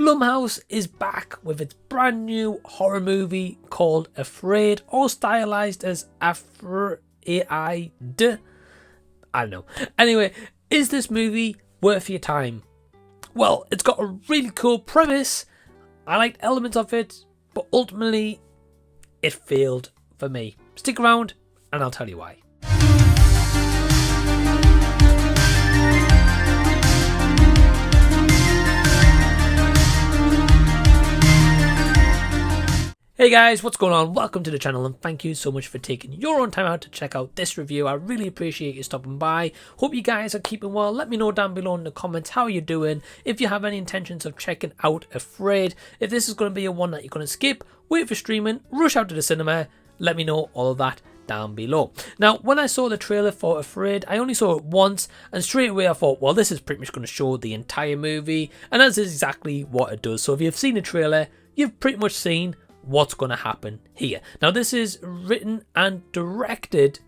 Blumhouse is back with its brand new horror movie called Afraid, or stylized as Afraid. I don't know. Anyway, is this movie worth your time? Well, it's got a really cool premise. I liked elements of it, but ultimately it failed for me. Stick around and I'll tell you why. Hey guys, what's going on? Welcome to the channel and thank you so much for taking your own time out to check out this review. I really appreciate you stopping by. Hope you guys are keeping well. Let me know down below in the comments how you're doing. If you have any intentions of checking out Afraid, if this is going to be a one that you're going to skip, wait for streaming, rush out to the cinema, let me know all of that down below. Now, when I saw the trailer for Afraid, I only saw it once and straight away I thought, well, this is pretty much going to show the entire movie, and that's exactly what it does. So if you've seen the trailer, you've pretty much seen what's going to happen here. Now, this is written and directed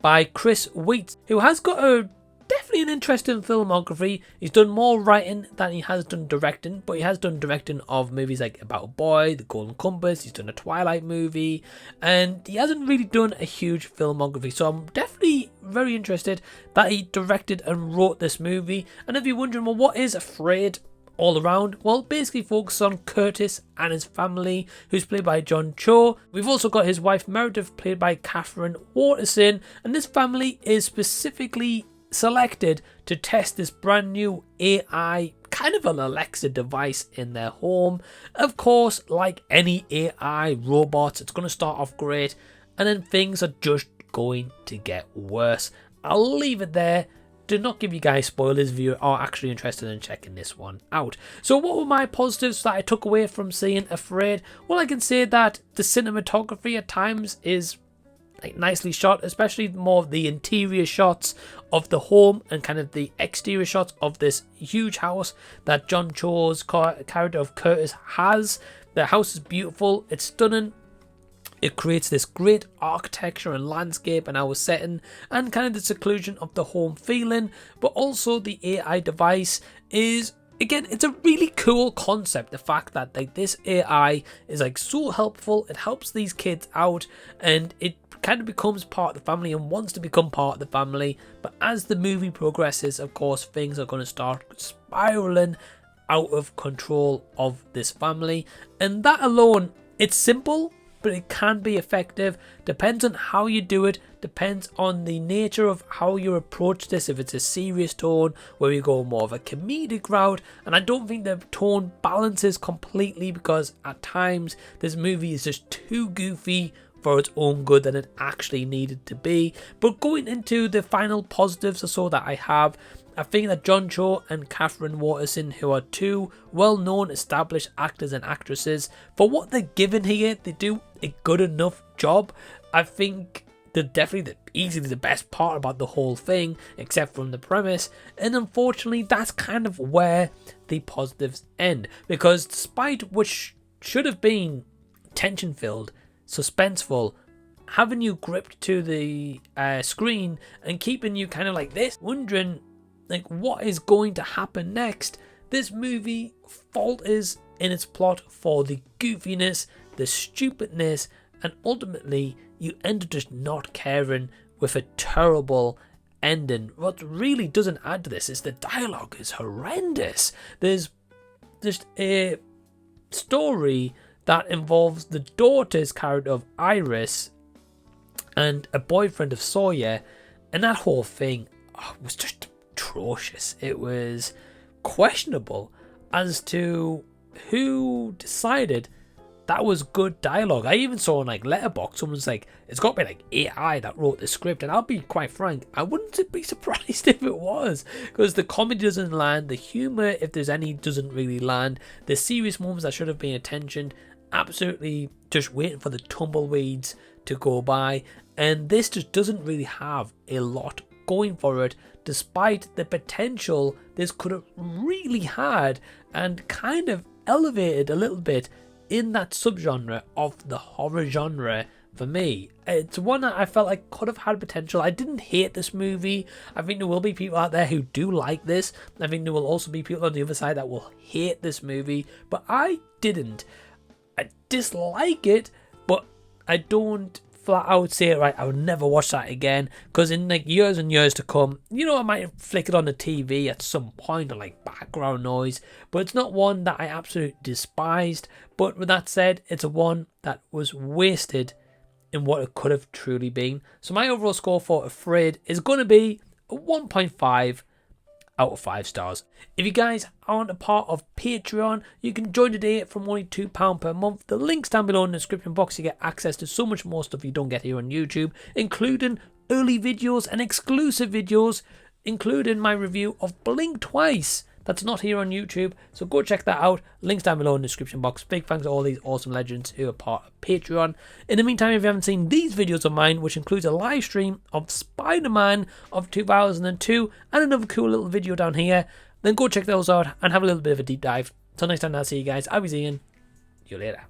by Chris Weitz, who has got definitely an interesting filmography. He's done more writing than he has done directing, but he has done directing of movies like About a Boy, The Golden Compass. He's done a Twilight movie, and he hasn't really done a huge filmography. So I'm definitely very interested that he directed and wrote this movie. And if you're wondering, well, what is Afraid all around? Well, basically focus on Curtis and his family, who's played by John Cho. We've also got his wife Meredith, played by Katherine Waterston, and this family is specifically selected to test this brand new AI, kind of an Alexa device in their home. Of course, like any AI robots, it's going to start off great, and then things are just going to get worse. I'll leave it there. Do not give you guys spoilers if you are actually interested in checking this one out. So what were my positives that I took away from seeing Afraid? Well, I can say that the cinematography at times is nicely shot, especially more of the interior shots of the home and kind of the exterior shots of this huge house that John Cho's character of Curtis has. The house is beautiful, it's stunning. It creates this great architecture and landscape and our setting and kind of the seclusion of the home feeling, but also the AI device is, again, it's a really cool concept. The fact that this AI is so helpful, it helps these kids out and it kind of becomes part of the family and wants to become part of the family. But as the movie progresses, of course, things are going to start spiraling out of control of this family. And that alone, it's simple, but it can be effective. Depends on how you do it, depends on the nature of how you approach this. If it's a serious tone where you go more of a comedic route, and I don't think the tone balances completely, because at times this movie is just too goofy for its own good than it actually needed to be. But going into the final positives or so that I have, I think that John Cho and Katherine Waterston, who are two well-known established actors and actresses, for what they're given here, they do a good enough job. I think they're definitely easily the best part about the whole thing, except from the premise. And unfortunately, that's kind of where the positives end, because despite what should have been tension-filled, suspenseful, having you gripped to the screen and keeping you kind of like this, wondering what is going to happen next, this movie falters in its plot for the goofiness, the stupidness, and ultimately you end up just not caring with a terrible ending. What really doesn't add to this is the dialogue is horrendous. There's just a story that involves the daughter's character of Iris and a boyfriend of Sawyer, and that whole thing was just atrocious. It was questionable as to who decided that was good dialogue. I even saw on Letterboxd, someone's it's got to be AI that wrote the script, and I'll be quite frank, I wouldn't be surprised if it was, because the comedy doesn't land, the humor, if there's any, doesn't really land, the serious moments that should have been attention, absolutely just waiting for the tumbleweeds to go by, and this just doesn't really have a lot going for it, despite the potential this could have really had and kind of elevated a little bit in that subgenre of the horror genre for me. It's one that I felt like could have had potential. I didn't hate this movie. I think there will be people out there who do like this. I think there will also be people on the other side that will hate this movie, but I didn't. I dislike it, but I don't flat out say it, right, I would never watch that again, because in like years and years to come, you know, I might flick it on the TV at some point or like background noise, but it's not one that I absolutely despised. But with that said, it's a one that was wasted in what it could have truly been. So my overall score for Afraid is going to be a 1.5 out of 5 stars. If you guys aren't a part of Patreon, you can join today from only £2 per month. The link's down below in the description box. You get access to so much more stuff you don't get here on YouTube, including early videos and exclusive videos, including my review of Blink Twice. That's not here on YouTube, so go check that out. Links down below in the description box. Big thanks to all these awesome legends who are part of Patreon. In the meantime, if you haven't seen these videos of mine, which includes a live stream of Spider-Man of 2002 and another cool little video down here, then go check those out and have a little bit of a deep dive. Till next time, I'll see you guys. I'll be seeing you later.